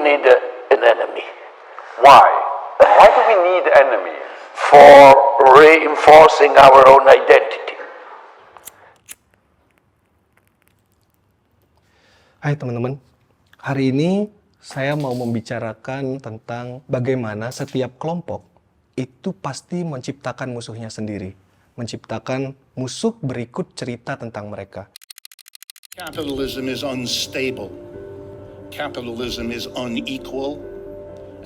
need an enemy. Why? Why do we need enemies? For reinforcing our own identity. Hai teman-teman, hari ini saya mau membicarakan tentang bagaimana setiap kelompok itu pasti menciptakan musuhnya sendiri. Menciptakan musuh berikut cerita tentang mereka. Capitalism is unstable. Capitalism is unequal.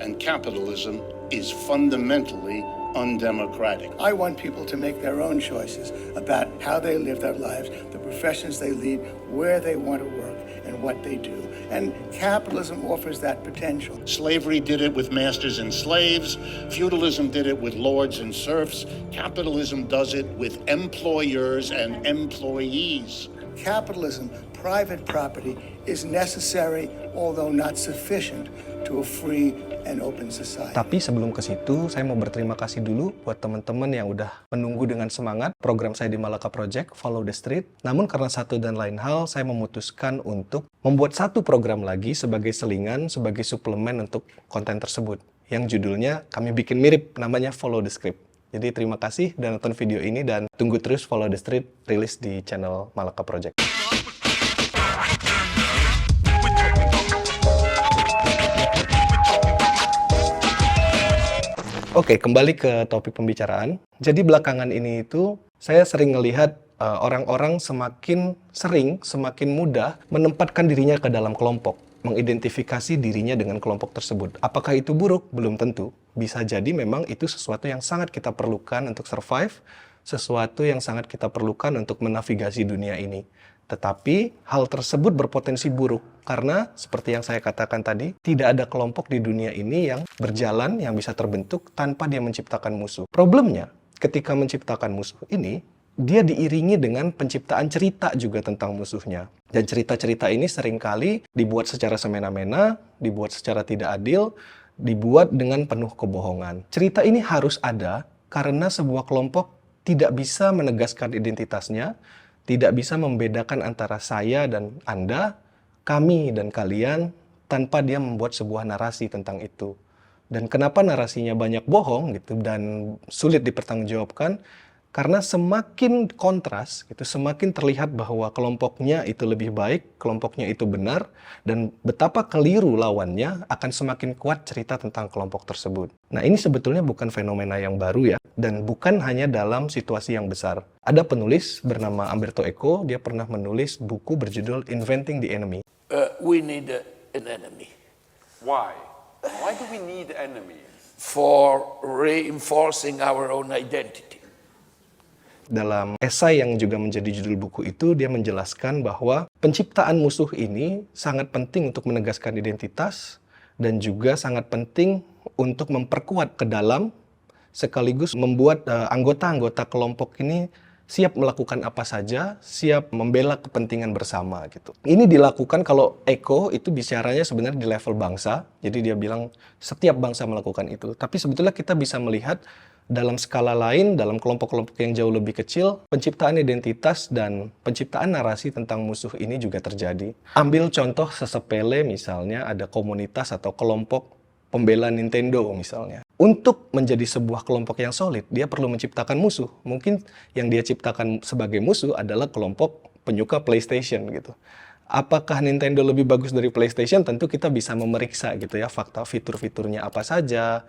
And capitalism is fundamentally undemocratic. I want people to make their own choices about how they live their lives, the professions they lead, where they want to work, and what they do. And capitalism offers that potential. Slavery did it with masters and slaves. Feudalism did it with lords and serfs. Capitalism does it with employers and employees. Capitalism, private property, is necessary, although not sufficient, to a free and open society. Tapi sebelum ke situ, saya mau berterima kasih dulu buat teman-teman yang udah menunggu dengan semangat program saya di Malaka Project, Follow the Street. Namun karena satu dan lain hal, saya memutuskan untuk membuat satu program lagi sebagai selingan, sebagai suplemen untuk konten tersebut. Yang judulnya kami bikin mirip, namanya Follow the Script. Jadi terima kasih dan nonton video ini dan tunggu terus Follow the Street rilis di channel Malaka Project. Oke, kembali ke topik pembicaraan. Jadi belakangan ini itu saya sering melihat orang-orang semakin mudah menempatkan dirinya ke dalam kelompok, mengidentifikasi dirinya dengan kelompok tersebut. Apakah itu buruk? Belum tentu. Bisa jadi memang itu sesuatu yang sangat kita perlukan untuk survive, sesuatu yang sangat kita perlukan untuk menavigasi dunia ini. Tetapi hal tersebut berpotensi buruk karena seperti yang saya katakan tadi, tidak ada kelompok di dunia ini yang berjalan, yang bisa terbentuk tanpa dia menciptakan musuh. Problemnya, ketika menciptakan musuh ini, dia diiringi dengan penciptaan cerita juga tentang musuhnya. Dan cerita-cerita ini seringkali dibuat secara semena-mena, dibuat secara tidak adil, dibuat dengan penuh kebohongan. Cerita ini harus ada karena sebuah kelompok tidak bisa menegaskan identitasnya, tidak bisa membedakan antara saya dan Anda, kami dan kalian, tanpa dia membuat sebuah narasi tentang itu. Dan kenapa narasinya banyak bohong gitu dan sulit dipertanggungjawabkan? Karena semakin kontras, gitu, semakin terlihat bahwa kelompoknya itu lebih baik, kelompoknya itu benar, dan betapa keliru lawannya akan semakin kuat cerita tentang kelompok tersebut. Nah, ini sebetulnya bukan fenomena yang baru ya, dan bukan hanya dalam situasi yang besar. Ada penulis bernama Umberto Eco, dia pernah menulis buku berjudul Inventing the Enemy. We need an enemy. Why? Why do we need enemies? For reinforcing our own identity. Dalam esai yang juga menjadi judul buku itu, dia menjelaskan bahwa penciptaan musuh ini sangat penting untuk menegaskan identitas dan juga sangat penting untuk memperkuat ke dalam, sekaligus membuat anggota-anggota kelompok ini siap melakukan apa saja, siap membela kepentingan bersama gitu. Ini dilakukan kalau Eko itu bicaranya sebenarnya di level bangsa, jadi dia bilang setiap bangsa melakukan itu. Tapi sebetulnya kita bisa melihat dalam skala lain, dalam kelompok-kelompok yang jauh lebih kecil, penciptaan identitas dan penciptaan narasi tentang musuh ini juga terjadi. Ambil contoh sesepele misalnya ada komunitas atau kelompok pembela Nintendo misalnya. Untuk menjadi sebuah kelompok yang solid, dia perlu menciptakan musuh. Mungkin yang dia ciptakan sebagai musuh adalah kelompok penyuka PlayStation gitu. Apakah Nintendo lebih bagus dari PlayStation? Tentu kita bisa memeriksa gitu ya, fakta fitur-fiturnya apa saja,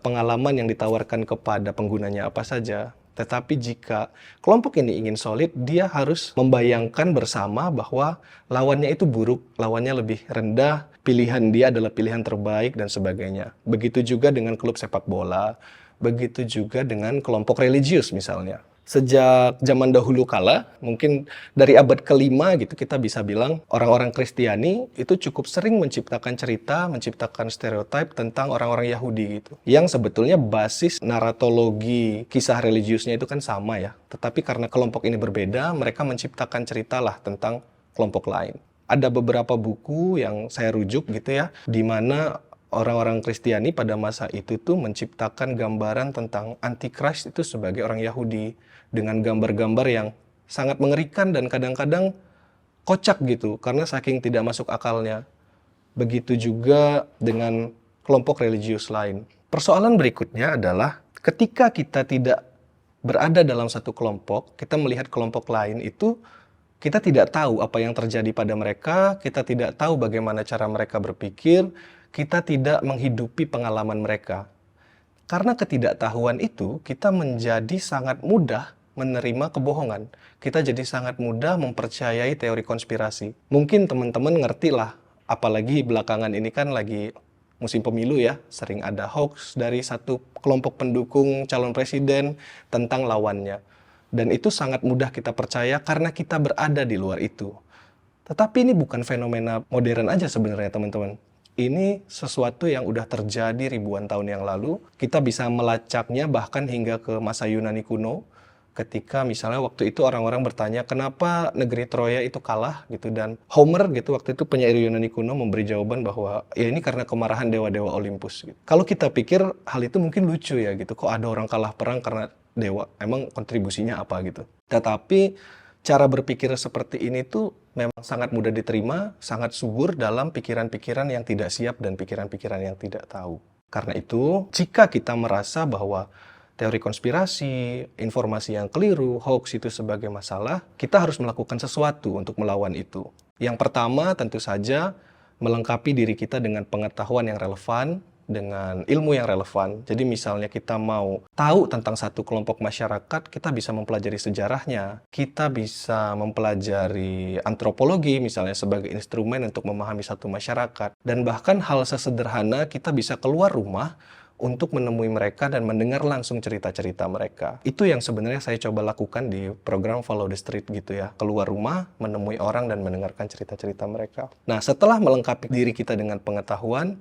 pengalaman yang ditawarkan kepada penggunanya apa saja. Tetapi jika kelompok ini ingin solid, dia harus membayangkan bersama bahwa lawannya itu buruk, lawannya lebih rendah, pilihan dia adalah pilihan terbaik, dan sebagainya. Begitu juga dengan klub sepak bola, begitu juga dengan kelompok religius misalnya. Sejak zaman dahulu kala, mungkin dari abad ke-5 gitu, kita bisa bilang orang-orang Kristiani itu cukup sering menciptakan cerita, menciptakan stereotip tentang orang-orang Yahudi gitu. Yang sebetulnya basis naratologi kisah religiusnya itu kan sama ya. Tetapi karena kelompok ini berbeda, mereka menciptakan ceritalah tentang kelompok lain. Ada beberapa buku yang saya rujuk gitu ya, di mana orang-orang Kristiani pada masa itu tuh menciptakan gambaran tentang Antichrist itu sebagai orang Yahudi dengan gambar-gambar yang sangat mengerikan dan kadang-kadang kocak gitu karena saking tidak masuk akalnya. begitu juga dengan kelompok religius lain. Persoalan berikutnya adalah ketika kita tidak berada dalam satu kelompok, kita melihat kelompok lain itu, kita tidak tahu apa yang terjadi pada mereka, kita tidak tahu bagaimana cara mereka berpikir, kita tidak menghidupi pengalaman mereka. Karena ketidaktahuan itu, kita menjadi sangat mudah menerima kebohongan. Kita jadi sangat mudah mempercayai teori konspirasi. Mungkin teman-teman ngerti lah, apalagi belakangan ini kan lagi musim pemilu ya, sering ada hoax dari satu kelompok pendukung calon presiden tentang lawannya. Dan itu sangat mudah kita percaya karena kita berada di luar itu. Tetapi ini bukan fenomena modern aja sebenarnya teman-teman. Ini sesuatu yang udah terjadi ribuan tahun yang lalu. Kita bisa melacaknya bahkan hingga ke masa Yunani kuno. Ketika misalnya waktu itu orang-orang bertanya kenapa negeri Troya itu kalah gitu. Dan Homer gitu waktu itu penyair Yunani kuno memberi jawaban bahwa ya ini karena kemarahan dewa-dewa Olympus. Gitu. Kalau kita pikir hal itu mungkin lucu ya gitu. Kok ada orang kalah perang karena dewa, emang kontribusinya apa gitu. Tetapi cara berpikir seperti ini tuh memang sangat mudah diterima, sangat subur dalam pikiran-pikiran yang tidak siap dan pikiran-pikiran yang tidak tahu. Karena itu, jika kita merasa bahwa teori konspirasi, informasi yang keliru, hoax itu sebagai masalah, kita harus melakukan sesuatu untuk melawan itu. Yang pertama tentu saja melengkapi diri kita dengan pengetahuan yang relevan, dengan ilmu yang relevan. Jadi misalnya kita mau tahu tentang satu kelompok masyarakat, kita bisa mempelajari sejarahnya, kita bisa mempelajari antropologi misalnya sebagai instrumen untuk memahami satu masyarakat. Dan bahkan hal sesederhana kita bisa keluar rumah untuk menemui mereka dan mendengar langsung cerita-cerita mereka. Itu yang sebenarnya saya coba lakukan di program Follow the Street gitu ya. Keluar rumah, menemui orang dan mendengarkan cerita-cerita mereka. Nah, setelah melengkapi diri kita dengan pengetahuan,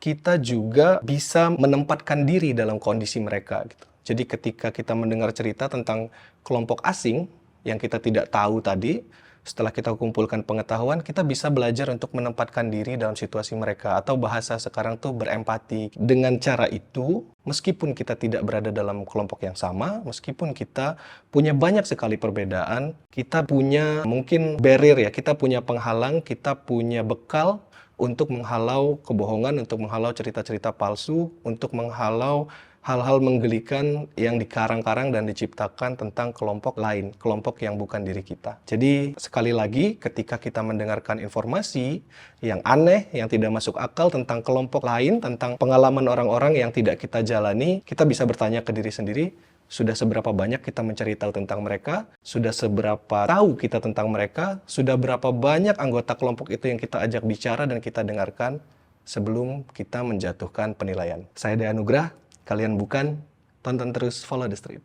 kita juga bisa menempatkan diri dalam kondisi mereka gitu. Jadi ketika kita mendengar cerita tentang kelompok asing yang kita tidak tahu tadi, setelah kita kumpulkan pengetahuan, kita bisa belajar untuk menempatkan diri dalam situasi mereka, atau bahasa sekarang tuh berempati. Dengan cara itu, meskipun kita tidak berada dalam kelompok yang sama, meskipun kita punya banyak sekali perbedaan, kita punya mungkin barrier ya, kita punya penghalang, kita punya bekal untuk menghalau kebohongan, untuk menghalau cerita-cerita palsu, untuk menghalau hal-hal menggelikan yang dikarang-karang dan diciptakan tentang kelompok lain, kelompok yang bukan diri kita. Jadi sekali lagi ketika kita mendengarkan informasi yang aneh, yang tidak masuk akal tentang kelompok lain, tentang pengalaman orang-orang yang tidak kita jalani, kita bisa bertanya ke diri sendiri, sudah seberapa banyak kita mencari tahu tentang mereka, sudah seberapa tahu kita tentang mereka, sudah berapa banyak anggota kelompok itu yang kita ajak bicara dan kita dengarkan sebelum kita menjatuhkan penilaian. Saya Dea Nugrah, kalian bukan, tonton terus Follow the Street.